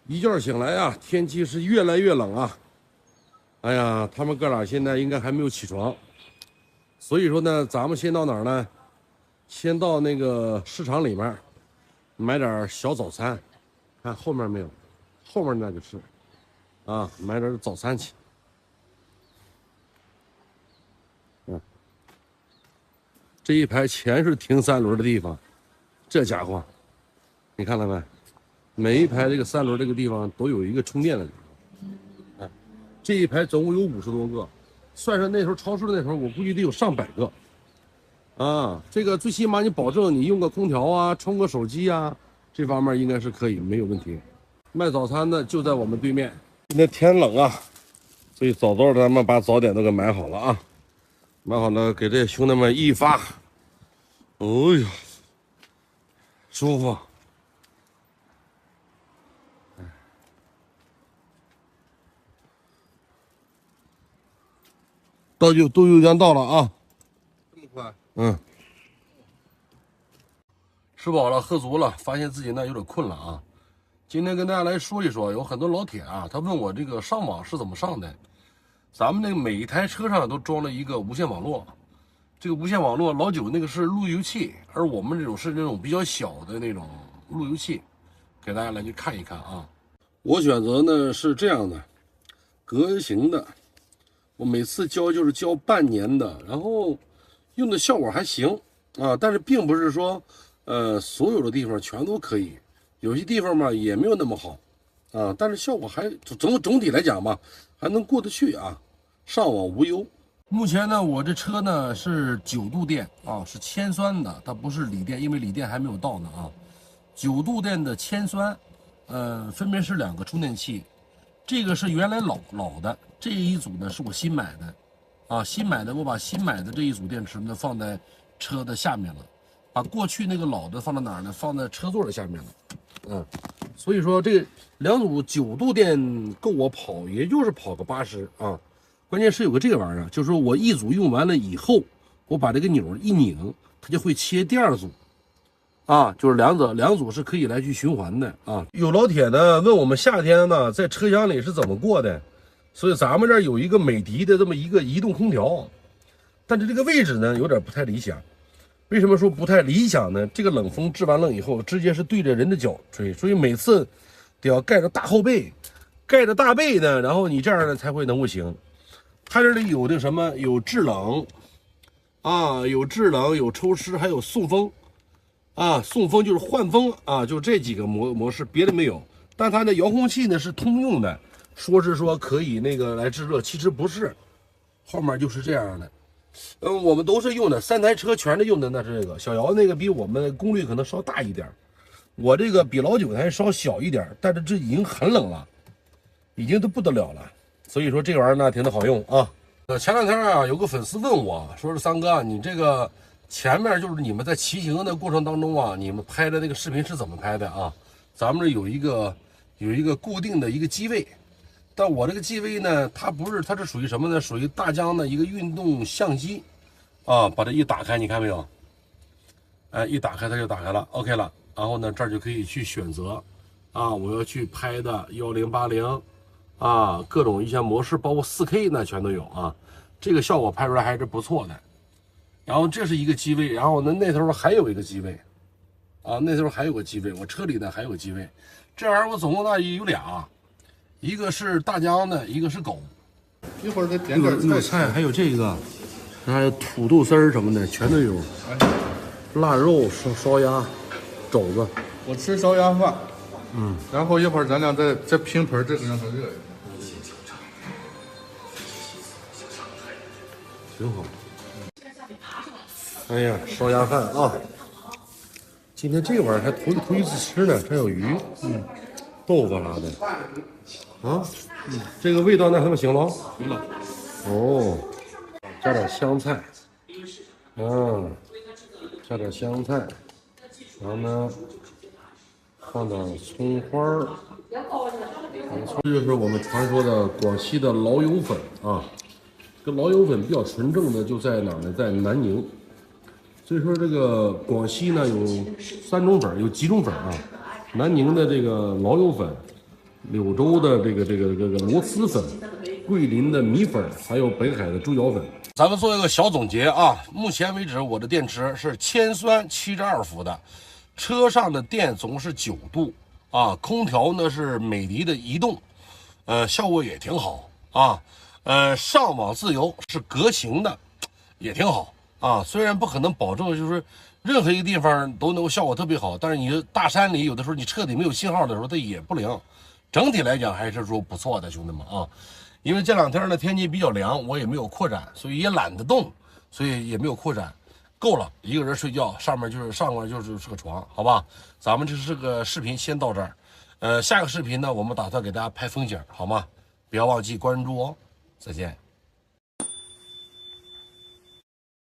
一觉醒来啊，天气是越来越冷啊。哎呀，他们哥俩现在应该还没有起床，所以说呢，咱们先到哪儿呢？先到那个市场里面买点小早餐，看后面没有？后面那个是啊，买点早餐去。这一排全是停三轮的地方，这家伙，你看到没？每一排这个三轮这个地方都有一个充电的地方。哎，这一排总共有50多个，算上那时候超市的那时候，我估计得有上百个。啊，这个最起码你保证你用个空调啊，充个手机啊，这方面应该是可以，没有问题。卖早餐的就在我们对面。今天天冷啊，所以早早咱们把早点都给买好了啊，买好了给这兄弟们一发。哎呀，舒服。都有将到了啊，这么快？嗯。吃饱了，喝足了，发现自己呢有点困了啊。今天跟大家来说一说，有很多老铁啊，他问我这个上网是怎么上的。咱们那个每一台车上都装了一个无线网络，这个无线网络老九那个是路由器，而我们这种是那种比较小的那种路由器，给大家来去看一看啊。我选择呢是这样的，格型的，我每次交就是交半年的，然后用的效果还行啊，但是并不是说所有的地方全都可以，有些地方嘛也没有那么好啊，但是效果还总体来讲吧，还能过得去啊，上网无忧。目前呢，我这车呢是9度电啊，是铅酸的，它不是锂电，因为锂电还没有到呢啊。9度电的铅酸，分别是2个充电器，这个是原来老的，这一组呢是我新买的，啊，新买的，我把新买的这一组电池呢放在车的下面了，把过去那个老的放到哪儿呢？放在车座的下面了，所以说这2组9度电够我跑，也就是跑个80啊。关键是有个这个玩意儿，就是说我一组用完了以后，我把这个钮一拧，它就会切第2组。啊，就是两组是可以来去循环的啊。有老铁呢问我们夏天呢在车厢里是怎么过的，所以咱们这儿有一个美的这么一个移动空调，但是这个位置呢有点不太理想。为什么说不太理想呢？这个冷风制完冷以后，直接是对着人的脚吹，所以每次得要盖着大后背，盖着大背呢，然后你这样呢才会能够行。它这里有的什么？有制冷啊，有制冷，有抽湿，还有送风。啊，送风就是换风啊，就这几个模式，别的没有。但它的遥控器呢是通用的，说是说可以那个来制热，其实不是，后面就是这样的。我们都是用的，3台车全是用的，那是这个小姚那个比我们功率可能稍大一点，我这个比老9台稍小一点，但是这已经很冷了，已经都不得了了。所以说这玩意儿呢挺的好用啊。前2天啊，有个粉丝问我说是三哥，你这个。前面就是你们在骑行的过程当中啊，你们拍的那个视频是怎么拍的啊？咱们这有一个固定的一个机位，但我这个机位呢，它不是，它是属于什么呢？属于大疆的一个运动相机啊。把这一打开，你看没有？哎，一打开它就打开了 ，OK 了。然后呢，这儿就可以去选择啊，我要去拍的1080啊，各种一些模式，包括4K 呢全都有啊。这个效果拍出来还是不错的。然后这是一个机位，然后呢那头还有一个机位，啊，那头还有个机位，我车里呢还有个机位，这玩意儿我总共大约有俩，一个是大疆的，一个是狗。一会儿再点点有菜，还有这个，还有土豆丝儿什么的全都有，腊肉、烧鸭、肘子。我吃烧鸭饭，然后一会儿咱俩再拼盆，这个让它热一下。挺好。哎呀，烧鸭饭啊！今天这个玩意儿还头一次吃呢，还有鱼，豆腐啥的，啊，这个味道那还不行了？行了。哦，加点香菜，加点香菜，然后呢，放点葱花儿，这就是我们传说的广西的老友粉啊。这老友粉比较纯正的就在哪儿呢？在南宁。所以说这个广西呢有3种粉，有几种粉啊。南宁的这个老友粉，柳州的这个螺蛳粉，桂林的米粉，还有北海的猪脚粉。咱们做一个小总结啊，目前为止我的电池是铅酸72伏的，车上的电总是9度啊，空调呢是美的的移动，效果也挺好啊，上网自由是革情的，也挺好啊。虽然不可能保证就是任何一个地方都能够效果特别好，但是你大山里有的时候你彻底没有信号的时候，它也不灵。整体来讲还是说不错的，兄弟们啊。因为这2天呢天气比较凉，我也没有扩展，所以也懒得动，所以也没有扩展。够了，一个人睡觉，上面就是个床，好吧？咱们这是个视频，先到这儿。下个视频呢，我们打算给大家拍风景，好吗？不要忘记关注哦。再见。